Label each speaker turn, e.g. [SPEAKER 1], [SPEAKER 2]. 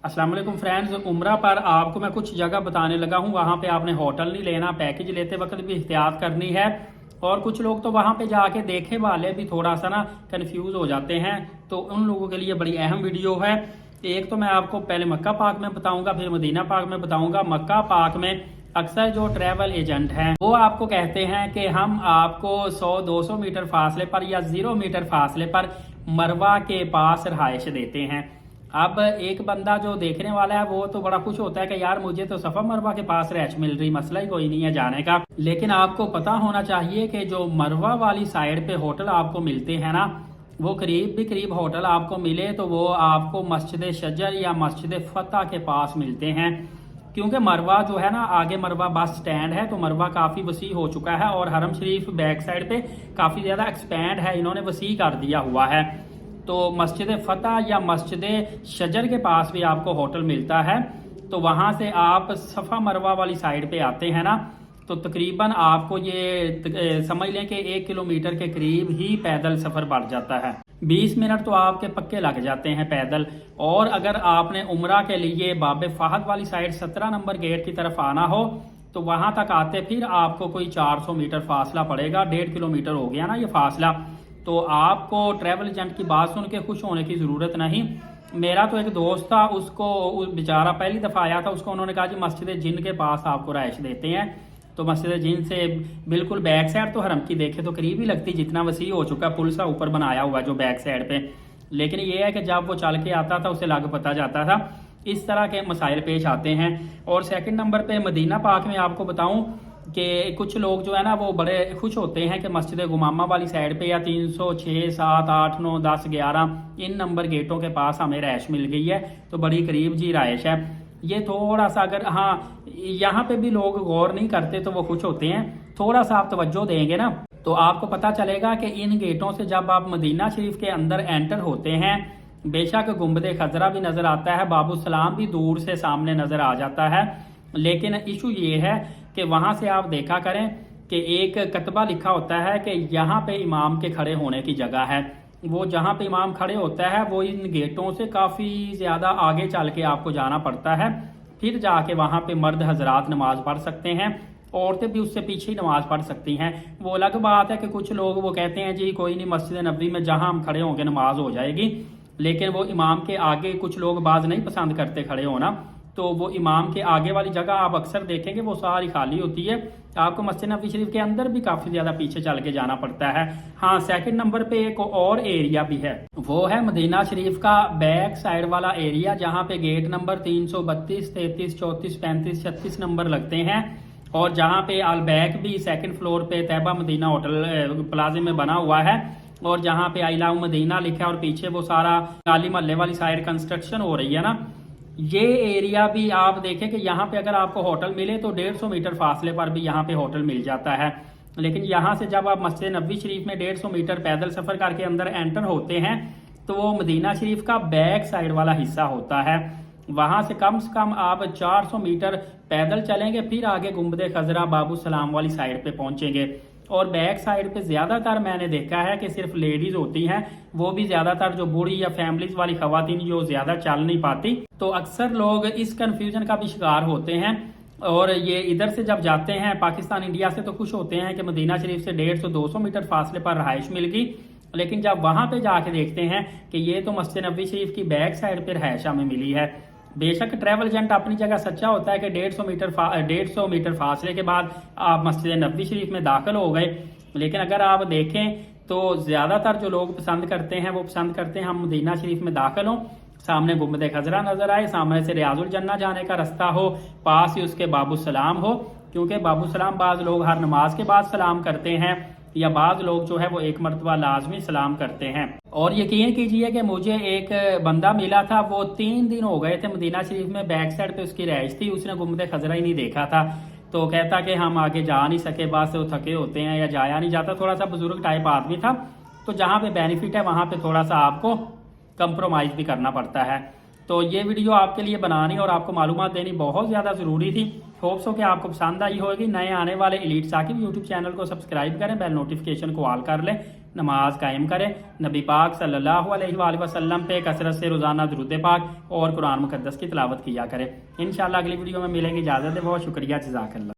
[SPEAKER 1] अस्सलाम वालेकुम फ्रेंड्स, उम्रा पर आपको मैं कुछ जगह बताने लगा हूँ। वहाँ पे आपने होटल नहीं लेना, पैकेज लेते वक्त भी एहतियात करनी है। और कुछ लोग तो वहाँ पे जाके देखे वाले भी थोड़ा सा ना कंफ्यूज हो जाते हैं, तो उन लोगों के लिए बड़ी अहम वीडियो है। एक तो मैं आपको पहले मक्का पाक में बताऊंगा, फिर मदीना पाक में बताऊंगा। मक्का पाक में अक्सर जो ट्रैवल एजेंट हैं वो आपको कहते हैं कि हम आपको 100-200 मीटर फासले पर या 0 मीटर फासले पर मरवा के पास रहायश देते हैं। अब एक बंदा जो देखने वाला है वो तो बड़ा खुश होता है कि यार मुझे तो सफा मरवा के पास रहायश मिल रही, मसला ही कोई नहीं है जाने का। लेकिन आपको पता होना चाहिए कि जो मरवा वाली साइड पे होटल आपको मिलते हैं ना, वो करीब होटल आपको मिले तो वो आपको मस्जिद शजर या मस्जिद फतह के पास मिलते हैं। क्योंकि मरवा जो है ना, आगे मरवा बस स्टैंड है, तो मरवा काफ़ी वसी हो चुका है और हरम शरीफ बैक साइड पे काफ़ी ज़्यादा एक्सपैंड है, इन्होंने वसी कर दिया हुआ है। तो मस्जिद फतह या मस्जिद शजर के पास भी आपको होटल मिलता है। तो वहाँ से आप सफ़ा मरवा वाली साइड पे आते हैं ना, तो तकरीबन आपको ये समझ लें कि 1 किलोमीटर के करीब ही पैदल सफ़र बढ़ जाता है। 20 मिनट तो आपके पक्के लग जाते हैं पैदल। और अगर आपने उम्रा के लिए बाबे फाहद वाली साइड 17 नंबर गेट की तरफ आना हो तो वहाँ तक आते फिर आपको कोई 400 मीटर फासला पड़ेगा। 1.5 किलोमीटर हो गया ना ये फासला। तो आपको ट्रैवल एजेंट की बात सुन के खुश होने की ज़रूरत नहीं। मेरा तो एक दोस्त था, उसको बेचारा पहली दफ़ा आया था, उसको उन्होंने कहा जी मस्जिद जिन के पास आपको रहायश देते हैं। तो मस्जिद जिन से बिल्कुल बैक साइड तो हरम की देखे तो करीब ही लगती, जितना वसी हो चुका, पुल सा ऊपर बनाया हुआ जो बैक साइड पे। लेकिन ये है कि जब वो चल के आता था उसे लग पता जाता था। इस तरह के मसाइल पेश आते हैं। और सेकंड नंबर पे मदीना पाक में आपको बताऊं कि कुछ लोग जो है ना वो बड़े खुश होते हैं कि मस्जिद गुमामा वाली साइड पे या 306, 7, 8, 9, 10, 11 इन नंबर गेटों के पास हमें रहायश मिल गई है, तो बड़ी करीब जी रहायश है। ये थोड़ा सा अगर हाँ यहाँ पे भी लोग गौर नहीं करते तो वो खुश होते हैं। थोड़ा सा आप तवज्जो देंगे ना तो आपको पता चलेगा कि इन गेटों से जब आप मदीना शरीफ के अंदर एंटर होते हैं, बेशक गुंबद खजरा भी नजर आता है, बाबू सलाम भी दूर से सामने नजर आ जाता है। लेकिन इशू ये है कि वहां से आप देखा करें कि एक कतबा लिखा होता है कि यहाँ पे इमाम के खड़े होने की जगह है। वो जहाँ पे इमाम खड़े होता है वो इन गेटों से काफ़ी ज़्यादा आगे चल के आपको जाना पड़ता है। फिर जाके वहाँ पे मर्द हजरात नमाज पढ़ सकते हैं, औरतें भी उससे पीछे ही नमाज पढ़ सकती हैं। वो अलग बात है कि कुछ लोग वो कहते हैं जी कोई नहीं, मस्जिद नबवी में जहाँ हम खड़े होंगे नमाज हो जाएगी। लेकिन वो इमाम के आगे कुछ लोग बाज नहीं पसंद करते खड़े होना, तो वो इमाम के आगे वाली जगह आप अक्सर देखेंगे वो सारी खाली होती है। आपको मस्जिद नबवी शरीफ के अंदर भी काफ़ी ज़्यादा पीछे चल के जाना पड़ता है। हाँ, सेकंड नंबर पे एक और एरिया भी है, वो है मदीना शरीफ का बैक साइड वाला एरिया, जहाँ पे गेट नंबर 332, 33, 34, 35, 36 नंबर लगते हैं। और जहाँ पे अल बैक भी सेकंड फ्लोर पे तैयबा मदीना होटल प्लाजे में बना हुआ है, और जहाँ पे आई लव मदीना लिखा है, और पीछे वो सारा काली महल्ले वाली साइड कंस्ट्रक्शन हो रही है ना, ये एरिया भी आप देखें कि यहाँ पे अगर आपको होटल मिले तो 150 मीटर फासले पर भी यहाँ पे होटल मिल जाता है। लेकिन यहाँ से जब आप मस्जिद नबवी शरीफ में 150 मीटर पैदल सफर करके अंदर एंटर होते हैं तो वो मदीना शरीफ का बैक साइड वाला हिस्सा होता है। वहां से कम आप 400 मीटर पैदल चलेंगे, फिर आगे गुंबद खजरा बाबू सलाम वाली साइड पे पहुंचेंगे। और बैक साइड पे ज्यादातर मैंने देखा है कि सिर्फ लेडीज होती हैं, वो भी ज्यादातर जो बूढ़ी या फैमिलीज वाली खवातीन जो ज्यादा चल नहीं पाती। तो अक्सर लोग इस कंफ्यूजन का भी शिकार होते हैं। और ये इधर से जब जाते हैं पाकिस्तान इंडिया से तो खुश होते हैं कि मदीना शरीफ से 150-200 मीटर फासले पर रहायश मिल गई। लेकिन जब वहां पे जाके देखते हैं कि ये तो मस्जिद नबवी शरीफ की बैक साइड पे रहायश हमें मिली है। बेशक ट्रैवल एजेंट अपनी जगह सच्चा होता है कि 150 मीटर फासले के बाद आप मस्जिद नबवी शरीफ में दाखिल हो गए। लेकिन अगर आप देखें तो ज्यादातर जो लोग पसंद करते हैं वो पसंद करते हैं हम मदीना शरीफ में दाखिल हों, सामने गुंबद खजरा नजर आए, सामने से रियाजुल जन्ना जाने का रास्ता हो, पास ही उसके बाबू सलाम हो। क्योंकि बाबू सलाम बाज लोग हर नमाज के बाद सलाम करते हैं, या बाज लोग जो है वो एक मरतबा लाजमी सलाम करते हैं। और यकीन कीजिए कि मुझे एक बंदा मिला था, वो 3 दिन हो गए थे मदीना शरीफ में, बैक साइड पे उसकी रहायश थी, उसने गुंबद खजरा ही नहीं देखा था। तो कहता कि हम आगे जा नहीं सके, बस वो थके होते हैं या जाया नहीं जाता, थोड़ा सा बुजुर्ग टाइप आदमी था। तो जहाँ पे बेनिफिट है वहाँ पे थोड़ा सा आपको कंप्रोमाइज भी करना पड़ता है। तो ये वीडियो आपके लिए बनानी और आपको मालूमात देनी बहुत ज़्यादा ज़रूरी थी। होप्स हो कि आपको पसंद आई होगी। नए आने वाले एलीट साकिब यूट्यूब चैनल को सब्सक्राइब करें, बेल नोटिफिकेशन को ऑल कर लें نماز قائم کریں. نبی پاک صلی اللہ علیہ وآلہ وسلم پہ کثرت سے روزانہ درود پاک اور قرآن مقدس کی تلاوت کیا کریں. انشاءاللہ اگلی ویڈیو میں ملیں گے. اجازت ہے. بہت شکریہ. جزاک اللہ.